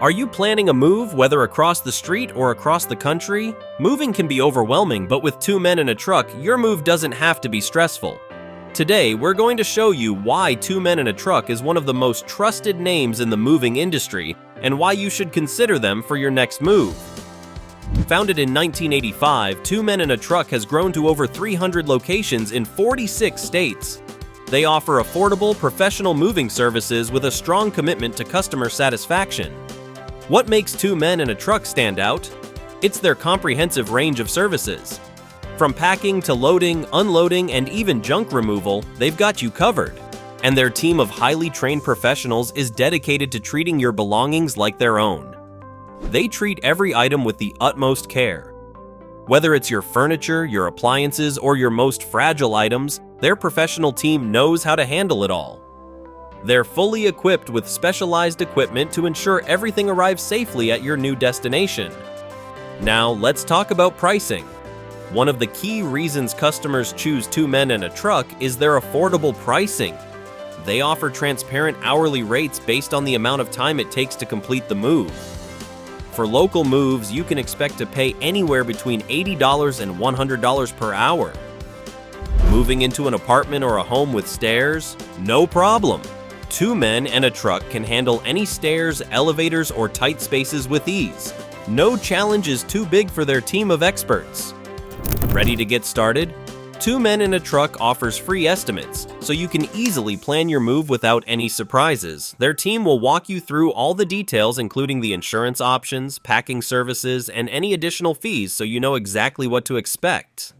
Are you planning a move, whether across the street or across the country? Moving can be overwhelming, but with two men in a truck, your move doesn't have to be stressful. Today, we're going to show you why Two Men in a Truck is one of the most trusted names in the moving industry and why you should consider them for your next move. Founded in 1985, Two Men in a Truck has grown to over 300 locations in 46 states. They offer affordable, professional moving services with a strong commitment to customer satisfaction. What makes Two Men in a Truck stand out? It's their comprehensive range of services. From packing to loading, unloading, and even junk removal, they've got you covered. And their team of highly trained professionals is dedicated to treating your belongings like their own. They treat every item with the utmost care. Whether it's your furniture, your appliances, or your most fragile items, their professional team knows how to handle it all. They're fully equipped with specialized equipment to ensure everything arrives safely at your new destination. Now, let's talk about pricing. One of the key reasons customers choose Two Men in a Truck is their affordable pricing. They offer transparent hourly rates based on the amount of time it takes to complete the move. For local moves, you can expect to pay anywhere between $80 and $100 per hour. Moving into an apartment or a home with stairs? No problem. Two Men and a Truck can handle any stairs, elevators, or tight spaces with ease. No challenge is too big for their team of experts. Ready to get started? Two Men in a Truck offers free estimates, so you can easily plan your move without any surprises. Their team will walk you through all the details, including the insurance options, packing services, and any additional fees, so you know exactly what to expect.